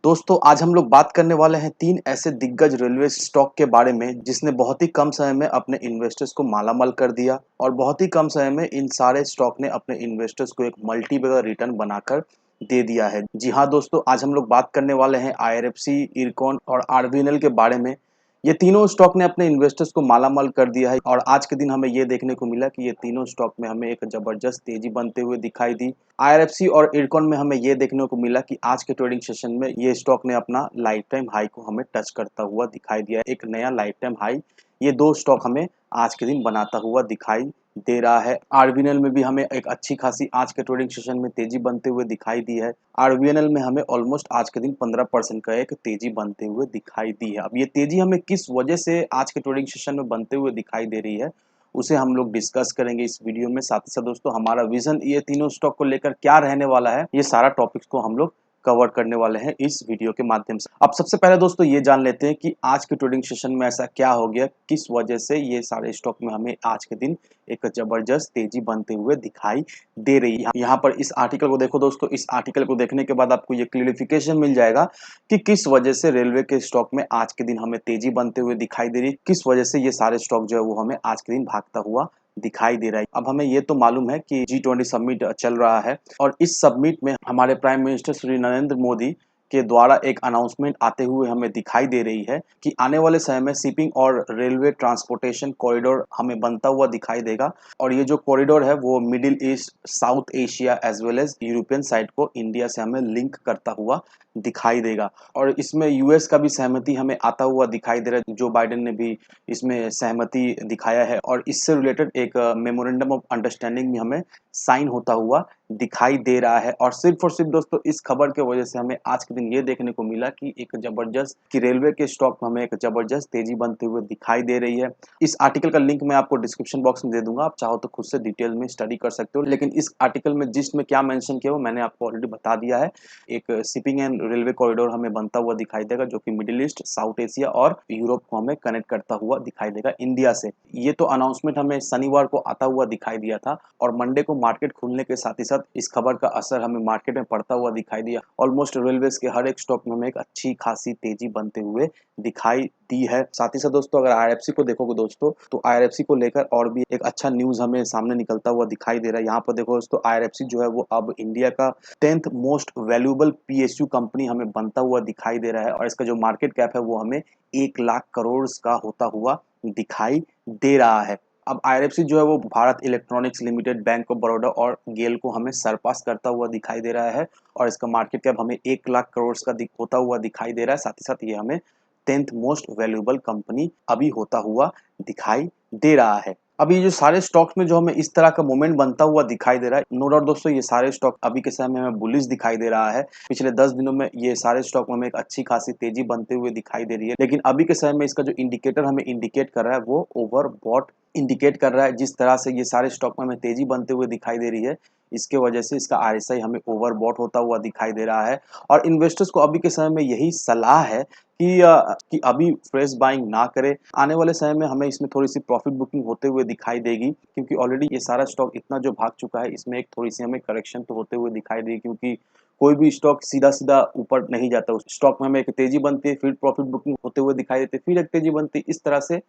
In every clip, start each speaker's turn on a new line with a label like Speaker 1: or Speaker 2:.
Speaker 1: दोस्तों आज हम लोग बात करने वाले हैं 3 ऐसे दिग्गज रेलवे स्टॉक के बारे में जिसने बहुत ही कम समय में अपने इन्वेस्टर्स को मालामाल कर दिया और बहुत ही कम समय में इन सारे स्टॉक ने अपने इन्वेस्टर्स को एक मल्टी बैगर रिटर्न बनाकर दे दिया है। जी हाँ दोस्तों, आज हम लोग बात करने वाले हैं आईआरएफसी, इरकॉन और आरबीएनएल के बारे में। ये तीनों स्टॉक ने अपने इन्वेस्टर्स को मालामाल कर दिया है और आज के दिन हमें ये देखने को मिला कि ये तीनों स्टॉक में हमें एक जबरदस्त तेजी बनते हुए दिखाई दी। आईआरएफसी और इरकॉन में हमें ये देखने को मिला कि आज के ट्रेडिंग सेशन में ये स्टॉक ने अपना लाइफ टाइम हाई को हमें टच करता हुआ दिखाई दिया, एक नया लाइफ टाइम हाई ये दो स्टॉक हमें आज के दिन बनाता हुआ दिखाई दे रहा है। आरबीएनएल में भी हमें एक अच्छी खासी आज के ट्रेडिंग सेशन में तेजी बनते हुए दिखाई दी है। आरबीएनएल में हमें ऑलमोस्ट आज के दिन 15% का एक तेजी बनते हुए दिखाई दी है। अब ये तेजी हमें किस वजह से आज के ट्रेडिंग सेशन में बनते हुए दिखाई दे रही है उसे हम लोग डिस्कस करेंगे इस वीडियो में। साथ ही साथ दोस्तों हमारा विजन ये तीनों स्टॉक को लेकर क्या रहने वाला है, ये सारा टॉपिक्स को हम लोग कवर करने वाले हैं इस वीडियो के माध्यम से। अब सबसे पहले दोस्तों ये जान लेते हैं कि आज के ट्रेडिंग सेशन में ऐसा क्या हो गया, किस वजह से ये सारे स्टॉक में हमें आज के दिन एक जबरदस्त तेजी बनते हुए दिखाई दे रही है। यहाँ पर इस आर्टिकल को देखो दोस्तों, इस आर्टिकल को देखने के बाद आपको ये क्लियरिफिकेशन मिल जाएगा कि किस वजह से रेलवे के स्टॉक में आज के दिन हमें तेजी बनते हुए दिखाई दे रही है, किस वजह से ये सारे स्टॉक जो है वो हमें आज के दिन भागता हुआ दिखाई दे रहा है। अब हमें ये तो मालूम है कि G20 समिट चल रहा है और इस समिट में हमारे प्राइम मिनिस्टर श्री नरेंद्र मोदी के द्वारा एक अनाउंसमेंट आते हुए हमें दिखाई दे रही है कि आने वाले समय में शिपिंग और रेलवे ट्रांसपोर्टेशन कॉरिडोर हमें बनता हुआ दिखाई देगा और ये जो कॉरिडोर है वो middle east, south Asia as well as European side को इंडिया से हमें लिंक करता हुआ दिखाई देगा। और इसमें यूएस का भी सहमति हमें आता हुआ दिखाई दे रहा है। जो बाइडेन ने भी इसमें सहमति दिखाया है और इससे रिलेटेड एक मेमोरेंडम ऑफ अंडरस्टैंडिंग भी हमें साइन होता हुआ दिखाई दे रहा है। और सिर्फ दोस्तों इस खबर के वजह से हमें आज के दिन ये देखने को मिला कि एक जबरदस्त कि रेलवे के स्टॉक में हमें एक जबरदस्त तेजी बनते हुए दिखाई दे रही है। इस आर्टिकल का लिंक मैं आपको डिस्क्रिप्शन बॉक्स में दे दूंगा, आप चाहो तो खुद से डिटेल में स्टडी कर सकते हो। लेकिन इस आर्टिकल में जिसमें क्या मेंशन किया वो मैंने आपको ऑलरेडी बता दिया है। एक शिपिंग एंड रेलवे कॉरिडोर हमें बनता हुआ दिखाई देगा जो कि मिडिल ईस्ट, साउथ एशिया और यूरोप को हमें कनेक्ट करता हुआ दिखाई देगा इंडिया से। ये तो अनाउंसमेंट हमें शनिवार को आता हुआ दिखाई दिया था और मंडे को मार्केट खुलने के साथ ही साथ इस खबर का असर हमें मार्केट में पड़ता हुआ दिखाई दिया। ऑलमोस्ट रेलवेज के हर एक स्टॉक में हमें एक अच्छी खासी तेजी बनते हुए दिखाई दी है। साथ ही साथ दोस्तों अगर आईआरएफसी को देखोगे दोस्तों तो आईआरएफसी को लेकर और भी एक अच्छा न्यूज हमें सामने निकलता हुआ दिखाई दे रहा है। यहाँ पर देखो दोस्तों आईआरएफसी जो है वो अब इंडिया का 10th most valuable PSU company हमें बनता हुआ दिखाई दे रहा है और इसका जो मार्केट कैप है वो हमें 1 लाख करोड़ का होता हुआ दिखाई दे रहा है। अब आईआरएफसी जो है वो Bharat electronics limited, bank of Baroda और गेल को हमें सरपास करता हुआ दिखाई दे रहा है और इसका मार्केट कैप हमें 1 लाख करोड़ का होता हुआ दिखाई दे रहा है। साथ ही साथ ये हमें 10th मोस्ट वैल्यूएबल कंपनी अभी होता हुआ दिखाई दे रहा है। अभी जो सारे स्टॉक्स में जो हमें इस तरह का मूवमेंट बनता हुआ दिखाई दे रहा है, नो डाउट दोस्तों ये सारे स्टॉक अभी के समय में हमें बुलिश दिखाई दे रहा है। पिछले 10 दिनों में ये सारे स्टॉक में हमें एक अच्छी खासी तेजी बनते हुए दिखाई दे रही है, लेकिन अभी के समय में इसका जो इंडिकेटर हमें इंडिकेट कर रहा है वो ओवरबॉट इंडिकेट कर रहा है। जिस तरह से ये सारे स्टॉक में हमें तेजी बनते हुए दिखाई दे रही है इसके वजह से इसका आरएसआई हमें ओवरबॉट होता हुआ दिखाई दे रहा है और इन्वेस्टर्स को अभी के समय में यही सलाह है कि अभी फ्रेश बाइंग ना करें। आने वाले समय में हमें इसमें थोड़ी सी प्रॉफिट बुकिंग होते हुए दिखाई देगी क्योंकि ऑलरेडी ये सारा स्टॉक इतना जो भाग चुका है इसमें एक थोड़ी सी हमें करेक्शन तो होते हुए दिखाई देगी क्योंकि कोई भी स्टॉक सीधा सीधा ऊपर नहीं जाता। उस स्टॉक में हमें एक तेजी बनती है, फिर प्रॉफिट बुकिंग होते हुए दिखाई देती है, फिर एक तेजी बनती है। इस तरह से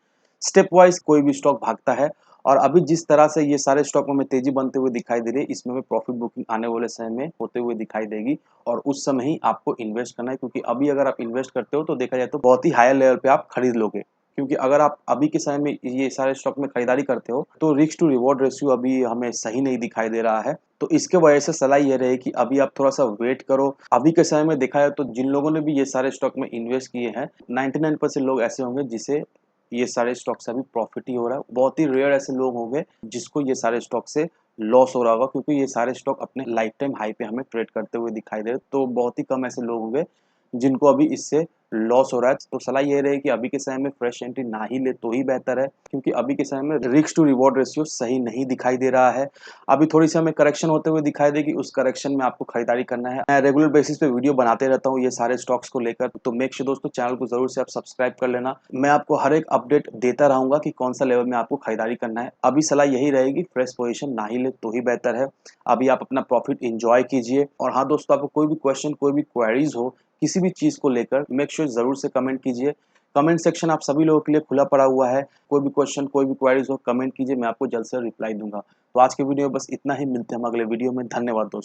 Speaker 1: स्टेप वाइज कोई भी स्टॉक भागता है और अभी जिस तरह से ये सारे स्टॉक में तेजी बनते हुए दिखाई दे रही है इसमें हमें प्रॉफिट बुकिंग आने वाले समय में होते हुए दिखाई देगी और उस समय ही आपको इन्वेस्ट करना है क्योंकि अभी अगर आप इन्वेस्ट करते हो तो देखा जाए तो बहुत ही हायर लेवल पे आप खरीद लोगे क्योंकि अगर आप अभी के समय में ये सारे स्टॉक में खरीदारी करते हो तो रिस्क टू रिवॉर्ड रेशियो अभी हमें सही नहीं दिखाई दे रहा है। तो इसके वजह से सलाह ये रहे कि अभी आप थोड़ा सा वेट करो। अभी के समय में देखा जाए तो जिन लोगों ने भी ये सारे स्टॉक में इन्वेस्ट किए हैं 99% लोग ऐसे होंगे जिसे ये सारे स्टॉक से अभी प्रॉफिट ही हो रहा है। बहुत ही रेयर ऐसे लोग होंगे जिसको ये सारे स्टॉक से लॉस हो रहा होगा क्योंकि ये सारे स्टॉक अपने लाइफ टाइम हाई पे हमें ट्रेड करते हुए दिखाई दे रहे। तो बहुत ही कम ऐसे लोग होंगे जिनको अभी इससे लॉस हो रहा है। तो सलाह ये रही कि अभी के समय में फ्रेश एंट्री ना ही ले तो ही बेहतर है क्योंकि अभी के समय में रिस्क टू रिवॉर्ड रेशियो सही नहीं दिखाई दे रहा है। अभी थोड़ी सी हमें करेक्शन होते हुए दिखाई देगी, उस करेक्शन में आपको खरीदारी करना है। मैं रेगुलर बेसिस पे वीडियो बनाते रहता हूँ ये सारे स्टॉक्स को लेकर, तो मेक श्योर दोस्तों चैनल को जरूर से आप सब्सक्राइब कर लेना। मैं आपको हर एक अपडेट देता रहूंगा कि कौन सा लेवल में आपको खरीदारी करना है। अभी सलाह यही रहेगी फ्रेश पोजीशन ना ही ले तो ही बेहतर है। अभी आप अपना प्रॉफिट एंजॉय कीजिए। और हाँ दोस्तों, आपको कोई भी क्वेश्चन, कोई भी क्वेरीज हो किसी भी चीज़ को लेकर मेक श्योर ज़रूर से कमेंट कीजिए। कमेंट सेक्शन आप सभी लोगों के लिए खुला पड़ा हुआ है। कोई भी क्वेश्चन, कोई भी क्वेरीज़ हो कमेंट कीजिए, मैं आपको जल्द से जल्द रिप्लाई दूँगा। तो आज के वीडियो में बस इतना ही, मिलते हैं हम अगले वीडियो में। धन्यवाद दोस्तों।